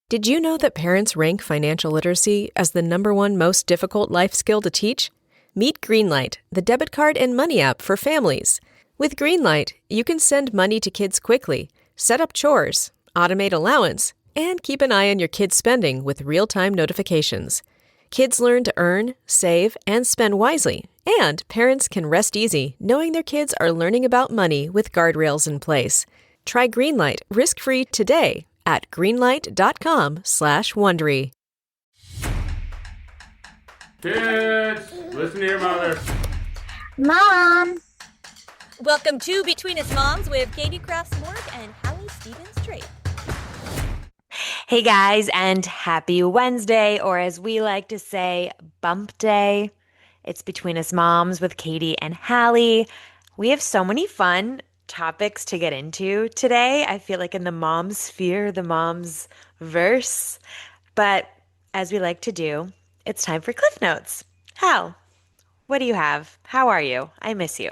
Did you know that parents rank financial literacy as the number one most difficult life skill to teach? Meet Greenlight, the debit card and money app for families. With Greenlight, you can send money to kids quickly, set up chores, automate allowance, and keep an eye on your kids' spending with real-time notifications. Kids learn to earn, save, and spend wisely, and parents can rest easy knowing their kids are learning about money with guardrails in place. Try Greenlight risk-free today at greenlight.com/Wondery. Kids, listen to your mother. Mom! Welcome to Between Us Moms with Katie Crafts-Morg and Hallie Stevens-Drake. Hey guys, and happy Wednesday, or as we like to say, bump day. It's Between Us Moms with Katie and Hallie. We have so many fun topics to get into today. I feel like in the mom sphere, the mom's verse. But as we like to do, it's time for Cliff Notes. Hal, what do you have? How are you? I miss you.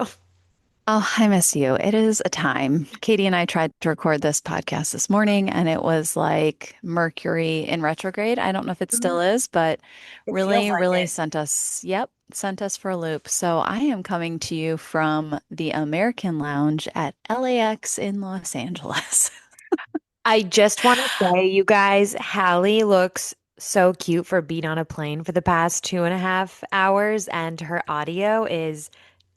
Oh, I miss you. It is a time. Katie and I tried to record this podcast this morning, and it was like Mercury in retrograde. I don't know if it still is, but It feels really, like really it. sent us for a loop. So I am coming to you from the American Lounge at LAX in Los Angeles. I just want to say, you guys, Hallie looks so cute for being on a plane for the past 2.5 hours, and her audio is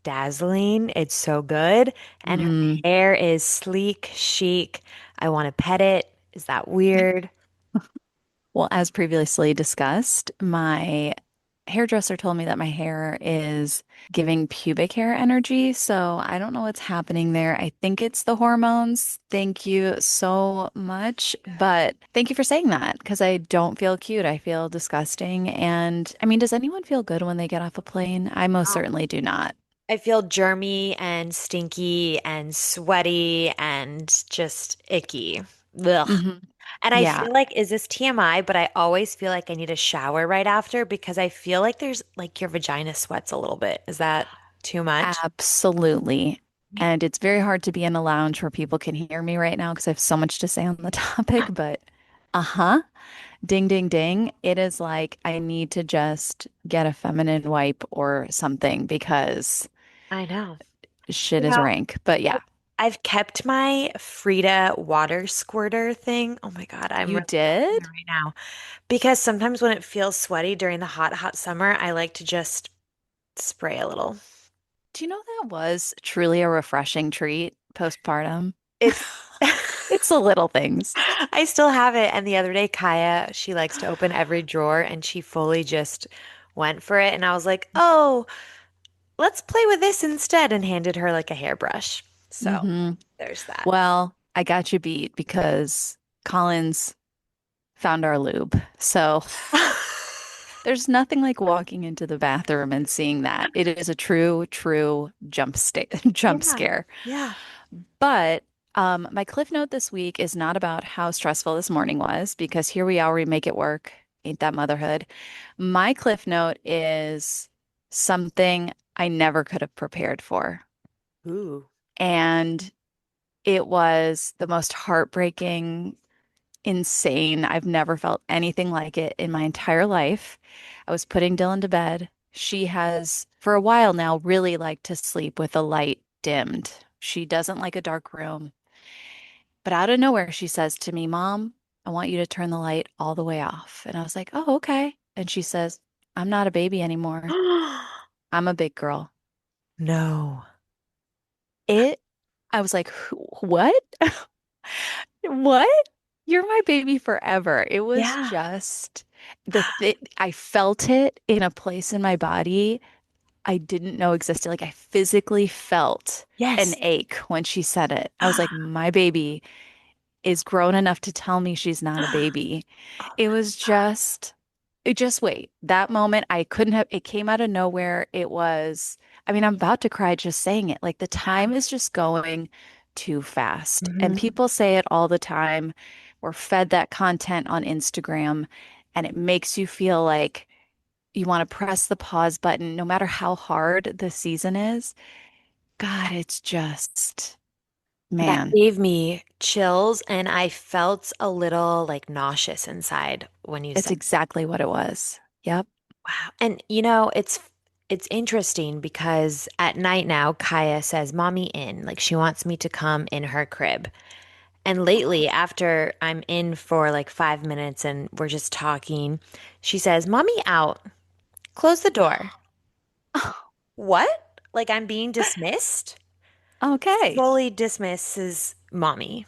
dazzling. It's so good. And her Mm. hair is sleek, chic. I want to pet it. Is that weird? Well, as previously discussed, my hairdresser told me that my hair is giving pubic hair energy. So I don't know what's happening there. I think it's the hormones. Thank you so much. But thank you for saying that because I don't feel cute. I feel disgusting. And I mean, does anyone feel good when they get off a plane? I most Oh. certainly do not. I feel germy and stinky and sweaty and just icky. Ugh. Hmm. And I Yeah, feel like, is this TMI? But I always feel like I need a shower right after because I feel like there's like your vagina sweats a little bit. Is that too much? absolutely. And it's very hard to be in a lounge where people can hear me right now because I have so much to say on the topic. But uh-huh. Ding, ding, ding. It is like I need to just get a feminine wipe or something because I know. shit You is know, rank. But yeah, I've kept my Frida water squirter thing. Oh my God, I'm you really missing it did? right now. Because sometimes when it feels sweaty during the hot, hot summer, I like to just spray a little. Do you know that was truly a refreshing treat postpartum? It's It's the little things. I still have it. And the other day, Kaya, she likes to open every drawer and she fully just went for it. And I was like, oh, let's play with this instead and handed her like a hairbrush. So Hmm. there's that. Well, I got you beat because Collins found our lube. So there's nothing like walking into the bathroom and seeing that. It is a true, true jump Yeah. scare. Yeah. But my cliff note this week is not about how stressful this morning was, because here we are, we make it work. Ain't that motherhood? My cliff note is something I never could have prepared for. Ooh. And it was the most heartbreaking, insane. I've never felt anything like it in my entire life. I was putting Dylan to bed. She has, for a while now, really liked to sleep with the light dimmed. She doesn't like a dark room. But out of nowhere, she says to me, Mom, I want you to turn the light all the way off. And I was like, oh, okay. And she says, I'm not a baby anymore. I'm a big girl. No. It, I was like, What? What? You're my baby forever. It was Yeah. just I felt it in a place in my body I didn't know existed. Like I physically felt an Yes. ache when she said it. I was like, my baby is grown enough to tell me she's not a baby. Oh It my was God. just wait. That moment, I couldn't have, it came out of nowhere. It was, I mean, I'm about to cry just saying it. Like the time is just going too fast. And Mhm. people say it all the time. We're fed that content on Instagram, and it makes you feel like you want to press the pause button no matter how hard the season is. God, it's just. That Man, gave me chills and I felt a little like nauseous inside when you it's said, exactly what it was. Yep. wow. And it's interesting because at night now Kaya says, "Mommy in." Like she wants me to come in her crib. And lately, after I'm in for like 5 minutes and we're just talking, she says, "Mommy out. Close the door." What? Like I'm being dismissed? Okay. Fully dismisses mommy.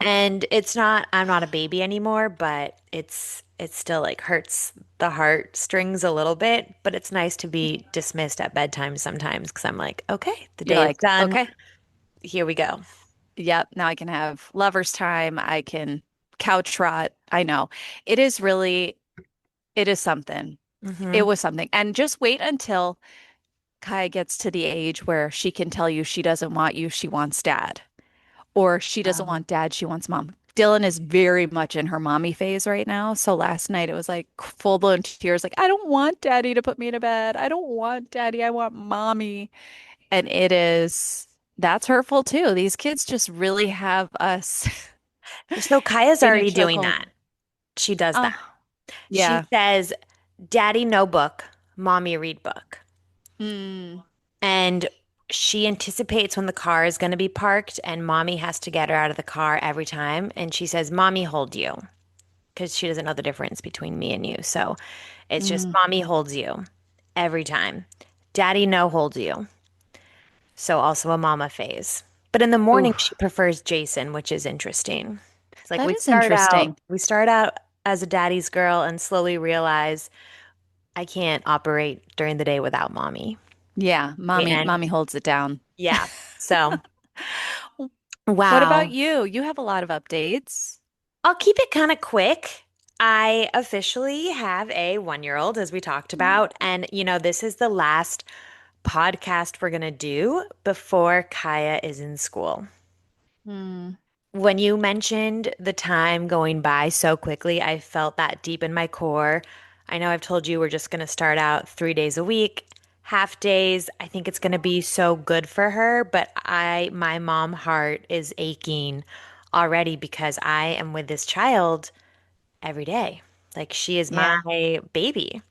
And I'm not a baby anymore, but it's still like hurts the heartstrings a little bit, but it's nice to be dismissed at bedtime sometimes because I'm like, okay, the You're day is like, done. okay, Here we go. yep, now I can have lover's time. I can couch rot. I know. It is really, it is something. It Hmm. was something. And just wait until Kaya gets to the age where she can tell you she doesn't want you, she wants dad. Or she doesn't want dad, she wants mom. Dylan is very much in her mommy phase right now. So last night it was like full blown tears, like, I don't want daddy to put me to bed. I don't want daddy. I want mommy. And that's hurtful too. These kids just really have us So Kaya's in a already doing chokehold. that. She does that. Oh, She yeah. says, "Daddy, no book. Mommy, read book." Mm, And she anticipates when the car is going to be parked, and mommy has to get her out of the car every time. And she says, "Mommy, hold you," because she doesn't know the difference between me and you. So it's just mm. mommy holds you every time. Daddy, no, holds you. So also a mama phase. But in the Ooh, morning, she prefers Jason, which is interesting. It's like that is interesting. we start out as a daddy's girl and slowly realize I can't operate during the day without mommy. Yeah, And mommy holds it down. yeah, so What about wow. you? You have a lot of updates. I'll keep it kind of quick. I officially have a 1-year-old, as we talked about. And, this is the last podcast we're going to do before Kaya is in school. Mm, When you mentioned the time going by so quickly, I felt that deep in my core. I know I've told you we're just going to start out 3 days a week, half days. I think it's going to be so good for her, but my mom heart is aching already because I am with this child every day. Like she is yeah. my baby.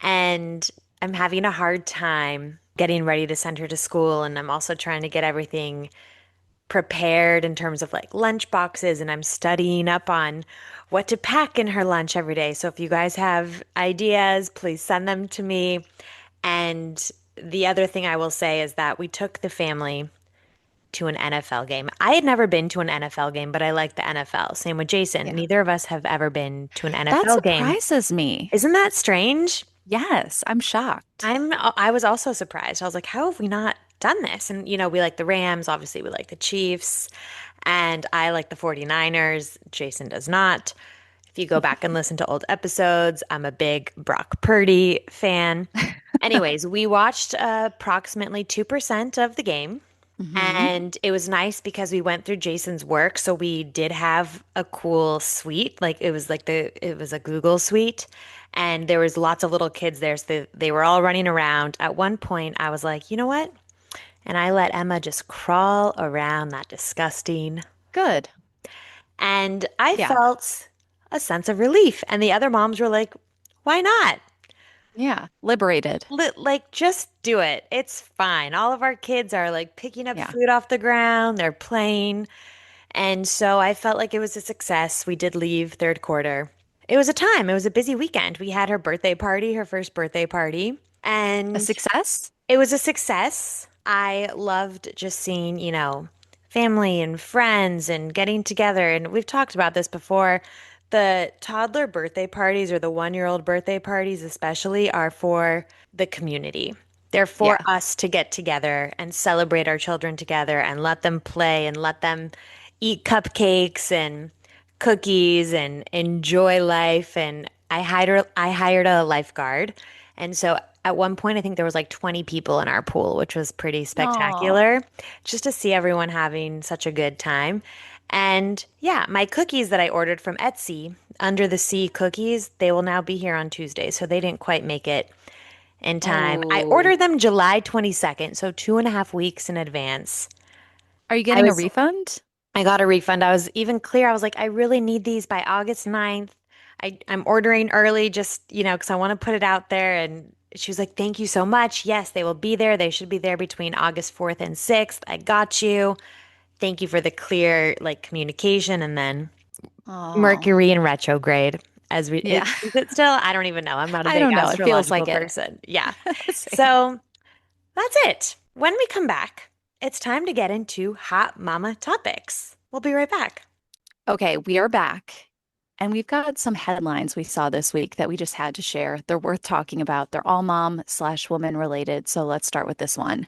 And I'm having a hard time getting ready to send her to school. And I'm also trying to get everything prepared in terms of like lunch boxes. And I'm studying up on what to pack in her lunch every day. So if you guys have ideas, please send them to me. And the other thing I will say is that we took the family to an NFL game. I had never been to an NFL game, but I like the NFL. Same with Jason. Yeah. Neither of us have ever been to an That NFL game. surprises me. Isn't that strange? Yes, I'm shocked. I was also surprised. I was like, how have we not done this? And we like the Rams, obviously we like the Chiefs, and I like the 49ers. Jason does not. If you go back and listen to old episodes, I'm a big Brock Purdy fan. Anyways, we watched approximately 2% of the game. Hmm. And it was nice because we went through Jason's work, so we did have a cool suite. Like it was a Google suite, and there was lots of little kids there, so they were all running around. At one point, I was like, you know what? And I let Emma just crawl around that disgusting. Good. And I Yeah. felt a sense of relief. And the other moms were like, why not? Yeah. Liberated. Like, just do it. It's fine. All of our kids are like picking up Yeah. food off the ground, they're playing. And so I felt like it was a success. We did leave third quarter. It was a time, it was a busy weekend. We had her birthday party, her first birthday party, A and success? it was a success. I loved just seeing, family and friends and getting together. And we've talked about this before. The toddler birthday parties or the 1-year-old birthday parties, especially, are for the community. They're for Yeah. us to get together and celebrate our children together and let them play and let them eat cupcakes and cookies and enjoy life. And I hired a lifeguard. And so at one point, I think there was like 20 people in our pool, which was pretty Oh, spectacular just to see everyone having such a good time. And yeah, my cookies that I ordered from Etsy, Under the Sea cookies, they will now be here on Tuesday. So they didn't quite make it in time. I oh, ordered them July 22nd, so 2.5 weeks in advance. Are you I getting a was refund? I got a refund. I was even clear. I was like, I really need these by August 9th. I'm ordering early just, because I want to put it out there. And she was like, thank you so much. Yes, they will be there. They should be there between August 4th and 6th. I got you. Thank you for the clear like communication. And then Oh, Mercury in retrograde. yeah. Is it still? I don't even know. I'm not a I big don't know. It feels astrological like it. person. Yeah. Same. So that's it. When we come back, it's time to get into hot mama topics. We'll be right back. Okay, we are back. And we've got some headlines we saw this week that we just had to share. They're worth talking about. They're all mom/woman related. So let's start with this one.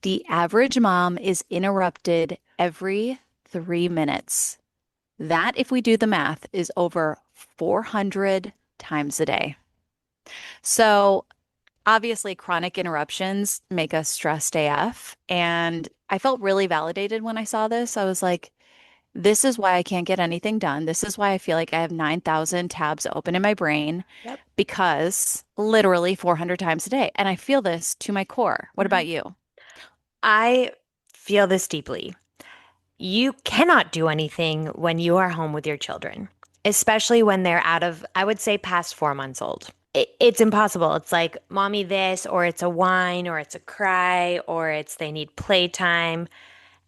The average mom is interrupted every 3 minutes. That, if we do the math, is over 400 times a day. So obviously, chronic interruptions make us stressed AF. And I felt really validated when I saw this. I was like, this is why I can't get anything done. This is why I feel like I have 9,000 tabs open in my brain Yep. because literally 400 times a day. And I feel this to my core. What Mhm. about you? I feel this deeply. You cannot do anything when you are home with your children, especially when they're out of, I would say, past 4 months old. It's impossible. It's like, mommy, this, or it's a whine, or it's a cry, or it's they need playtime.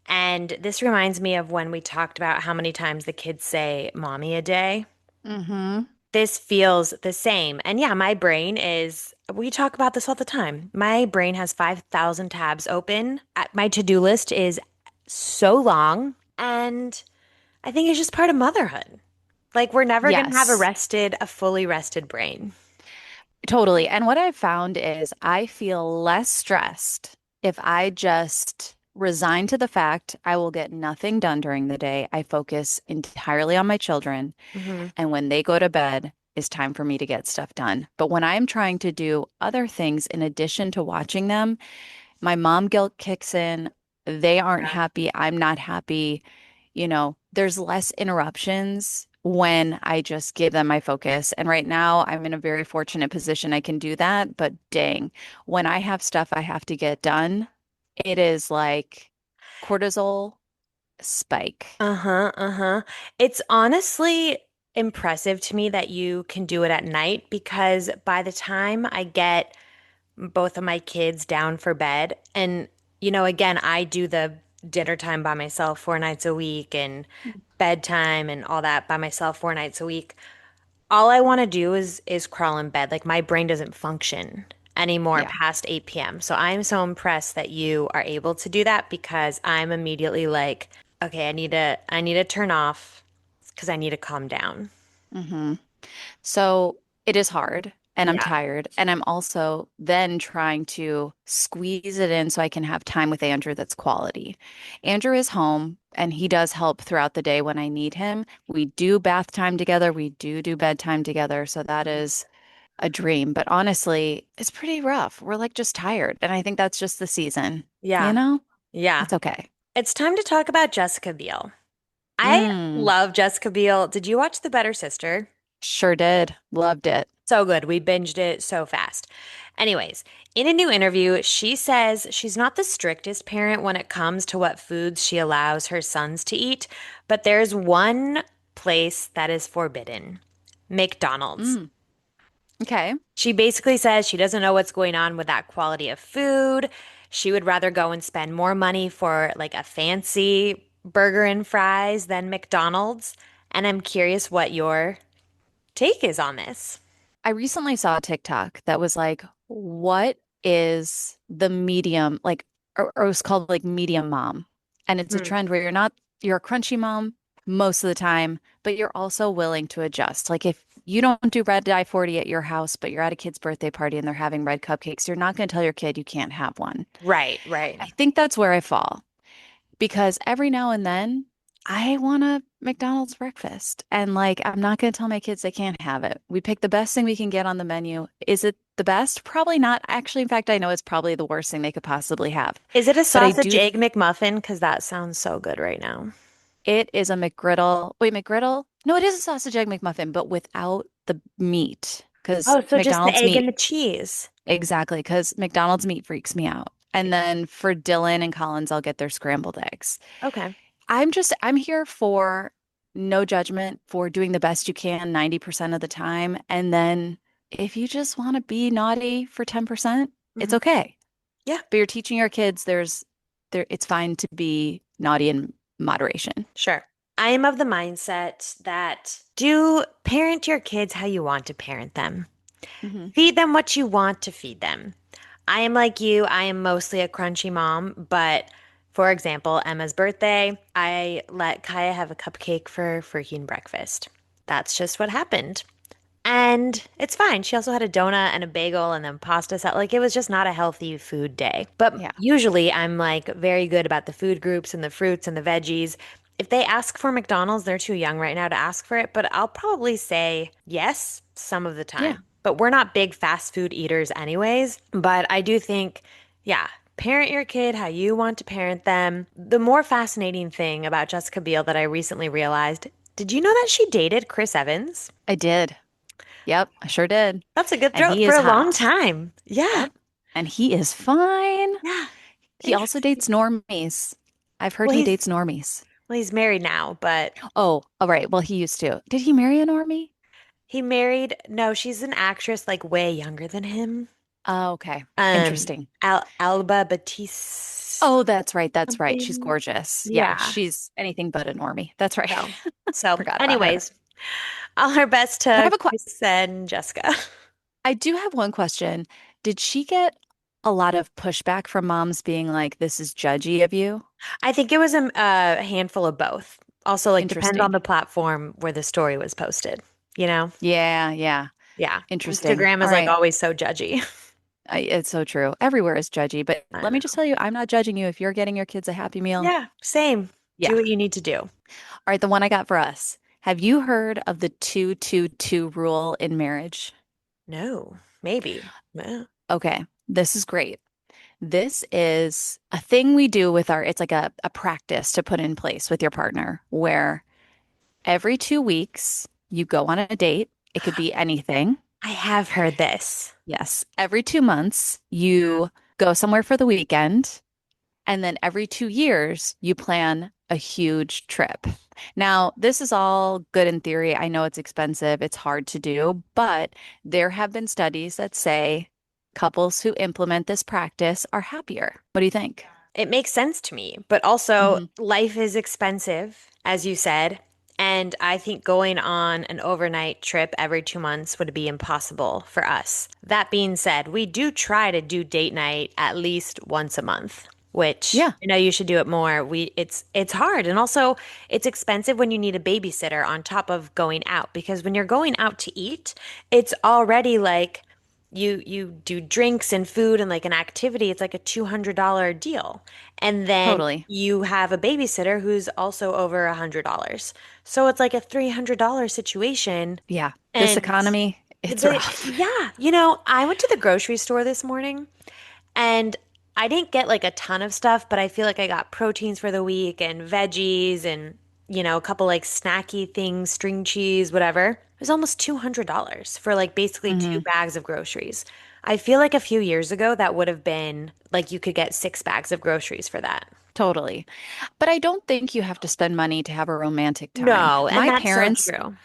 And this reminds me of when we talked about how many times the kids say mommy a day. Mm-hmm. This feels the same. And yeah, my brain is, we talk about this all the time. My brain has 5,000 tabs open. My to-do list is so long. And I think it's just part of motherhood. Like, we're never going to have Yes, a fully rested brain. totally. And what I've found is I feel less stressed if I just resign to the fact I will get nothing done during the day. I focus entirely on my children. Hmm. And when they go to bed, it's time for me to get stuff done. But when I'm trying to do other things in addition to watching them, my mom guilt kicks in. They aren't Yeah. happy. I'm not happy. There's less interruptions when I just give them my focus. And right now, I'm in a very fortunate position. I can do that. But dang, when I have stuff I have to get done, it is like cortisol spike. Uh-huh, uh-huh. It's honestly impressive to me that you can do it at night because by the time I get both of my kids down for bed, and again, I do the dinner time by myself 4 nights a week and bedtime and all that by myself 4 nights a week. All I want to do is crawl in bed. Like my brain doesn't function anymore Yeah. past 8 p.m. So I'm so impressed that you are able to do that because I'm immediately like, okay, I need to turn off because I need to calm down. hmm So it is hard and I'm Yeah. tired. And I'm also then trying to squeeze it in so I can have time with Andrew that's quality. Andrew is home and he does help throughout the day when I need him. We do bath time together. We do bedtime together. So that is a dream. But honestly, it's pretty rough. We're like just tired. And I think that's just the season, you Yeah. know? Yeah. It's okay. It's time to talk about Jessica Biel. I Mm, love Jessica Biel. Did you watch The Better Sister? sure did. Loved it. So good. We binged it so fast. Anyways, in a new interview, she says she's not the strictest parent when it comes to what foods she allows her sons to eat, but there's one place that is forbidden: McDonald's. Mm, okay. She basically says she doesn't know what's going on with that quality of food. She would rather go and spend more money for like a fancy burger and fries than McDonald's. And I'm curious what your take is on this. I recently saw a TikTok that was like, what is the medium, like, or it was called like medium mom. And it's a Hmm. trend where you're a crunchy mom most of the time, but you're also willing to adjust. Like if you don't do red dye 40 at your house, but you're at a kid's birthday party and they're having red cupcakes, you're not going to tell your kid you can't have one. Right, right. I think that's where I fall because every now and then I want a McDonald's breakfast. And like, I'm not going to tell my kids they can't have it. We pick the best thing we can get on the menu. Is it the best? Probably not. Actually, in fact, I know it's probably the worst thing they could possibly have. Is it a But I sausage do, egg McMuffin? Because that sounds so good right now. it is a McGriddle. Wait, McGriddle? No, it is a sausage egg McMuffin, but without the meat. Because Oh, so just the McDonald's egg and meat, the cheese. exactly. Because McDonald's meat freaks me out. And then for Dylan and Collins, I'll get their scrambled eggs. Okay. I'm here for no judgment, for doing the best you can 90% of the time. And then if you just want to be naughty for 10%, it's Hmm. okay. Yeah, But you're teaching your kids it's fine to be naughty in moderation. sure. I am of the mindset that do parent your kids how you want to parent them. Hmm. Feed them what you want to feed them. I am like you. I am mostly a crunchy mom, but for example, Emma's birthday, I let Kaya have a cupcake for freaking breakfast. That's just what happened. And it's fine. She also had a donut and a bagel and then pasta salad. Like it was just not a healthy food day. But Yeah. usually I'm like very good about the food groups and the fruits and the veggies. If they ask for McDonald's, they're too young right now to ask for it, but I'll probably say yes some of the Yeah. time. But we're not big fast food eaters anyways. But I do think, yeah, parent your kid how you want to parent them. The more fascinating thing about Jessica Biel that I recently realized, did you know that she dated Chris Evans? I did. Yep, I sure did. That's a good And throw he for is a long hot. time. Yeah. Yep. And he is fine. Yeah. He also Interesting. dates normies. I've heard Well, he he's dates normies. well, he's married now, but Oh, all right. Well, he used to. Did he marry a normie? he married, no, she's an actress like way younger than him. Oh, okay. Um, Interesting. Alba Batiste Oh, that's right. That's right. She's something. gorgeous. Yeah, Yeah. she's anything but a normie. That's right. So, so Forgot about her. anyways, all our best I to have a que Chris and Jessica. I do have one question. Did she get a lot of pushback from moms being like, this is judgy of you? I think it was a handful of both. Also, like depends on Interesting. the platform where the story was posted, you know? Yeah, yeah. Yeah. Interesting. Instagram All is like right. always so judgy. It's so true. Everywhere is judgy, but I let me just know. tell you, I'm not judging you if you're getting your kids a Happy Meal. Yeah, same. Yeah. Do what you need to do. All right, the one I got for us. Have you heard of the 2-2-2 rule in marriage? No, maybe. Yeah. Okay, this is great. This is a thing we do with it's like a practice to put in place with your partner where every 2 weeks you go on a date. It could be anything. I have heard this. Yes. Every 2 months you go somewhere for the weekend. And then every 2 years, you plan a huge trip. Now, this is all good in theory. I know it's expensive, it's hard to do, but there have been studies that say couples who implement this practice are happier. What do you think? It makes sense to me, but also Hmm. life is expensive, as you said. And I think going on an overnight trip every 2 months would be impossible for us. That being said, we do try to do date night at least once a month, which Yeah, I know you should do it more. It's hard and also it's expensive when you need a babysitter on top of going out because when you're going out to eat, it's already like you do drinks and food and like an activity, it's like a $200 deal. And then totally. you have a babysitter who's also over $100. So it's like a $300 situation. Yeah, this And economy, it's rough. yeah, I went to the grocery store this morning and I didn't get like a ton of stuff, but I feel like I got proteins for the week and veggies and, a couple like snacky things, string cheese, whatever. It was almost $200 for like basically two Hmm. bags of groceries. I feel like a few years ago that would have been like you could get 6 bags of groceries for that. Totally. But I don't think you have to spend money to have a romantic time. No, and that's so true.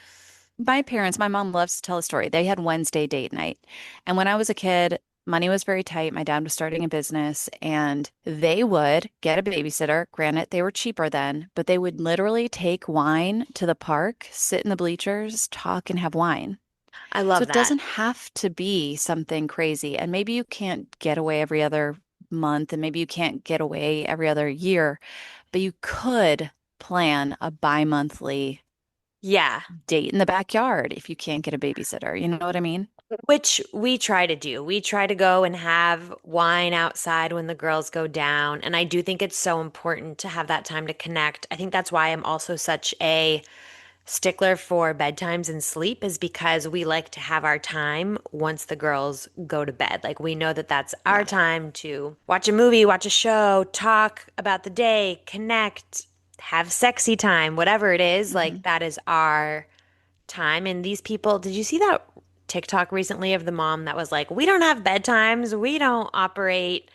My mom loves to tell a story. They had Wednesday date night. And when I was a kid, money was very tight. My dad was starting a business and they would get a babysitter. Granted, they were cheaper then, but they would literally take wine to the park, sit in the bleachers, talk and have wine. I So love it that. doesn't have to be something crazy. And maybe you can't get away every other month and maybe you can't get away every other year, but you could plan a bi-monthly Yeah. date in the backyard if you can't get a babysitter. You know what I mean? Which we try to do. We try to go and have wine outside when the girls go down. And I do think it's so important to have that time to connect. I think that's why I'm also such a stickler for bedtimes and sleep, is because we like to have our time once the girls go to bed. Like we know that that's our Yeah. time to watch a movie, watch a show, talk about the day, connect, have sexy time, whatever it is. Hmm. Like that is our time. And these people, did you see that TikTok recently of the mom that was like, we don't have bedtimes, we don't operate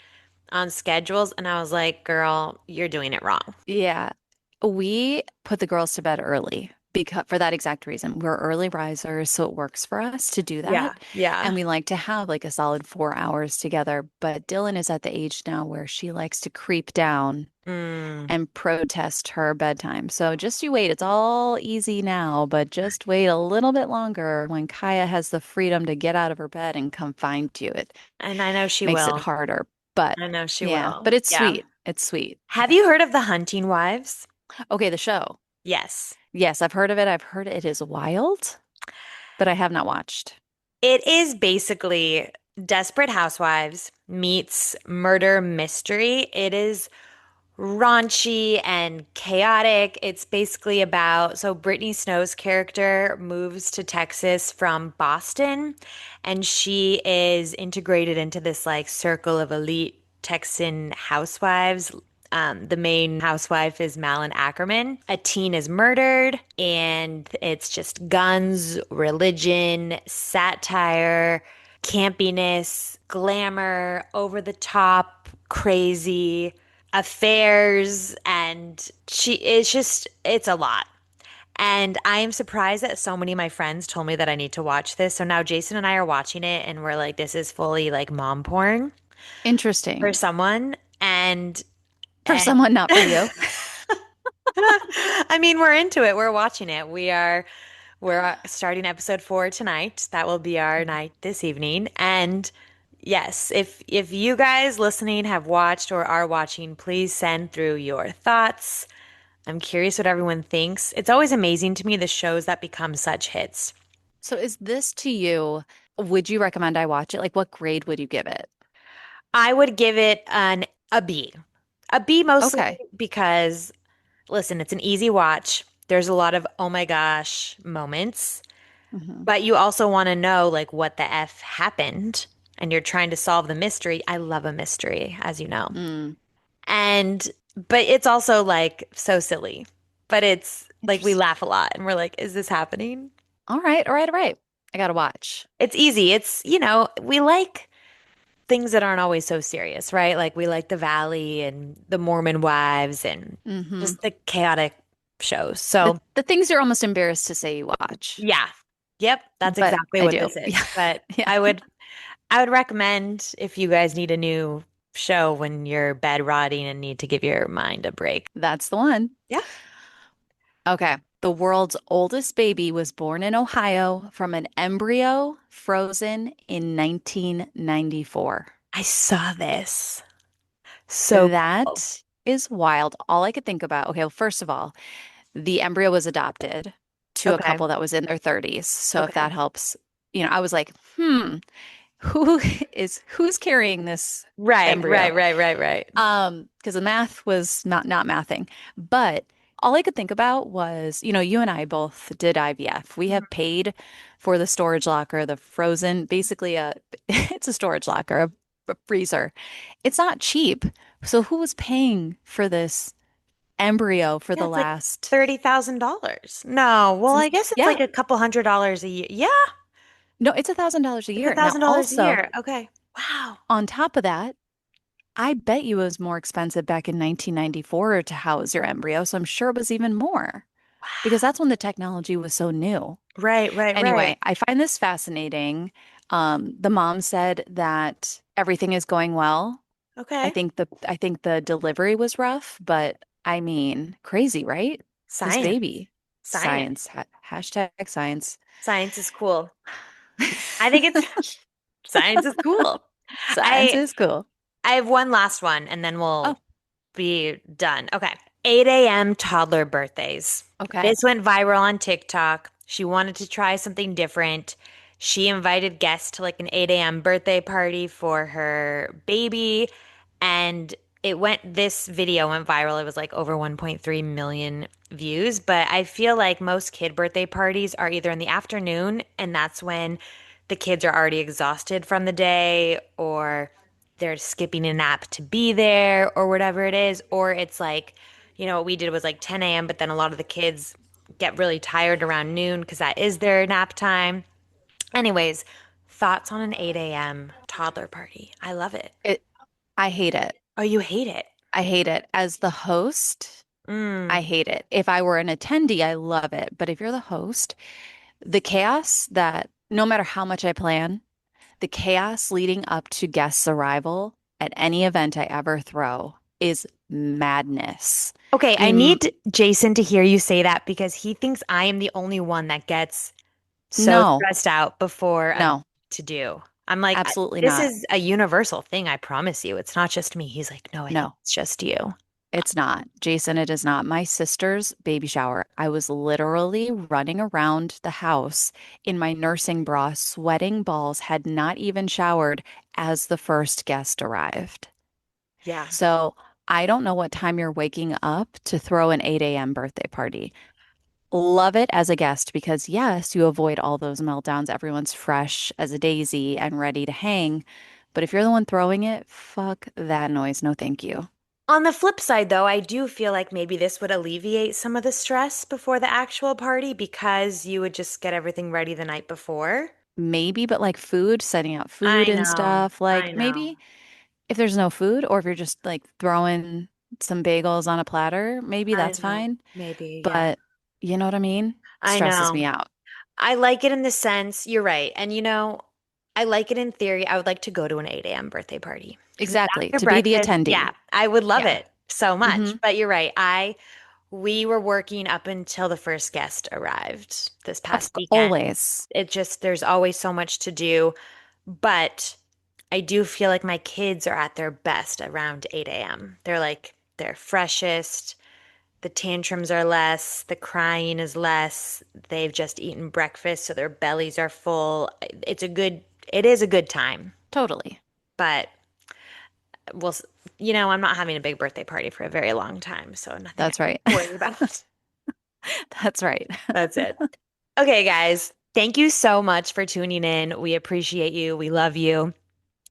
on schedules, and I was like, girl, you're doing it wrong. Yeah. We put the girls to bed early because for that exact reason. We're early risers, so it works for us to do Yeah, that. yeah. And we like to have like a solid 4 hours together. But Dylan is at the age now where she likes to creep down Mm. and protest her bedtime. So just you wait. It's all easy now, but just wait a little bit longer when Kaya has the freedom to get out of her bed and come find you. It And I know she makes it will. harder. But I know she yeah, will. but it's Yeah. sweet. It's sweet. Have you heard of the Hunting Wives? Okay, the show. Yes. Yes, I've heard of it. I've heard it is wild, but I have not watched. It is basically Desperate Housewives meets murder mystery. It is raunchy and chaotic. It's basically about so Brittany Snow's character moves to Texas from Boston, and she is integrated into this like circle of elite Texan housewives. The main housewife is Malin Ackerman. A teen is murdered, and it's just guns, religion, satire, campiness, glamour, over the top, crazy affairs, and it's a lot. And I am surprised that so many of my friends told me that I need to watch this. So now Jason and I are watching it and we're like, this is fully like mom porn for Interesting. someone. For And someone, not for you. I mean, we're into it. We're watching it. We're starting episode 4 tonight. That will be our night this evening. And yes, if you guys listening have watched or are watching, please send through your thoughts. I'm curious what everyone thinks. It's always amazing to me the shows that become such hits. So is this to you? Would you recommend I watch it? Like, what grade would you give it? I would give it an a B. A B mostly Okay. because listen, it's an easy watch. There's a lot of oh my gosh moments. Hmm. But you also want to know like what the F happened and you're trying to solve the mystery. I love a mystery, as you know. Mm, And but it's also like so silly. But it's like we interesting. laugh a lot and we're like, is this happening? All right. All right. All right. I gotta watch. It's easy. We like things that aren't always so serious, right? Like we like The Valley and The Mormon Wives and Hmm. just the chaotic shows. The So, the things you're almost embarrassed to say you watch, yeah. Yep, that's but exactly I what do. this is. Yeah. But Yeah. I would recommend if you guys need a new show when you're bed rotting and need to give your mind a break. That's the one. Yeah. Okay. The world's oldest baby was born in Ohio from an embryo frozen in 1994. I saw this. So cool. That is wild. All I could think about, okay, well, first of all, the embryo was adopted to a Okay. couple that was in their 30s. So if that Okay. helps, I was like, who who's carrying this Right, embryo? right, right, right, right. Because the math was not mathing. But all I could think about was, you and I both did IVF. We have paid for the storage locker, the frozen, basically it's a storage locker, a freezer. It's not cheap. So who was paying for this embryo for Yeah, the it's like last, $30,000. No, well, I guess it's yeah, like a couple $100 a year. Yeah, no, it's $1,000 a it's a year. Now, thousand dollars a also year. Okay. Wow. on top of that, I bet you it was more expensive back in 1994 to house your embryo. So I'm sure it was even more because Wow. that's when the technology was so new. Right, right, right. Anyway, I find this fascinating. The mom said that everything is going well. Okay. I think the delivery was rough, but I mean, crazy, right? This Science. baby. Science. Hashtag science. Science is cool. I think it's science is cool. Science I is cool. I have one last one and then Oh, we'll be done. Okay. 8 a.m. toddler birthdays. okay. This went viral on TikTok. She wanted to try something different. She invited guests to like an 8 a.m. birthday party for her baby. And this video went viral. It was like over 1.3 million views. But I feel like most kid birthday parties are either in the afternoon, and that's when the kids are already exhausted from the day, or they're skipping a nap to be there, or whatever it is. Or it's like, what we did was like 10 a.m., but then a lot of the kids get really tired around noon because that is their nap time. Anyways, thoughts on an 8 a.m. toddler party? I love it. It I hate it. Oh, you hate it. I hate it. As the host, Mm. I hate it. If I were an attendee, I love it. But if you're the host, the chaos that no matter how much I plan, the chaos leading up to guests' arrival at any event I ever throw is madness. Okay, I You need Jason to hear you say that because he thinks I am the only one that gets so no, stressed out before a no, to do. I'm like, absolutely this not. is a universal thing, I promise you. It's not just me. He's like, no, I think No. it's just you. It's not. Jason, it is not. My sister's baby shower. I was literally running around the house in my nursing bra, sweating balls, had not even showered as the first guest arrived. Yeah. So I don't know what time you're waking up to throw an 8 a.m. birthday party. Love it as a guest because, yes, you avoid all those meltdowns. Everyone's fresh as a daisy and ready to hang. But if you're the one throwing it, fuck that noise. No, thank you. On the flip side, though, I do feel like maybe this would alleviate some of the stress before the actual party because you would just get everything ready the night before. Maybe, but like food, setting out food I and know. stuff, I like know. maybe if there's no food or if you're just like throwing some bagels on a platter, maybe I that's know. fine. Maybe, yeah. But you know what I mean? I Stresses know. me out. I like it in the sense, you're right. And I like it in theory. I would like to go to an 8 a.m. birthday party because Exactly. after To be the breakfast, yeah, attendee. I would love Yeah. it so much. Hmm. But you're right. We were working up until the first guest arrived this past weekend. Always. There's always so much to do. But I do feel like my kids are at their best around 8 a.m. They're like their freshest. The tantrums are less, the crying is less. They've just eaten breakfast, so their bellies are full. It is a good time, Totally. but we'll, I'm not having a big birthday party for a very long time, so nothing That's right. to worry about. That's right. That's it. Okay, guys, thank you so much for tuning in. We appreciate you. We love you.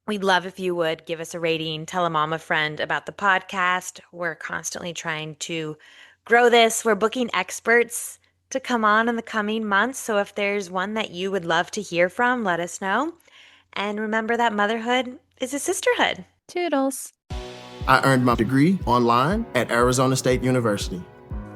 We'd love if you would give us a rating, tell a mom, a friend about the podcast. We're constantly trying to grow this. We're booking experts to come on in the coming months. So if there's one that you would love to hear from, let us know. And remember that motherhood is a sisterhood. Toodles. I earned my degree online at Arizona State University.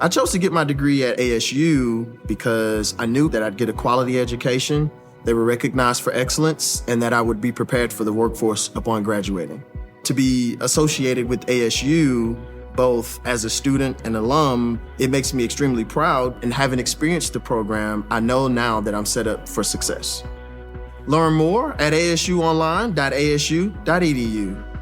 I chose to get my degree at ASU because I knew that I'd get a quality education, they were recognized for excellence, and that I would be prepared for the workforce upon graduating. To be associated with ASU, both as a student and alum, it makes me extremely proud, and having experienced the program, I know now that I'm set up for success. Learn more at asuonline.asu.edu.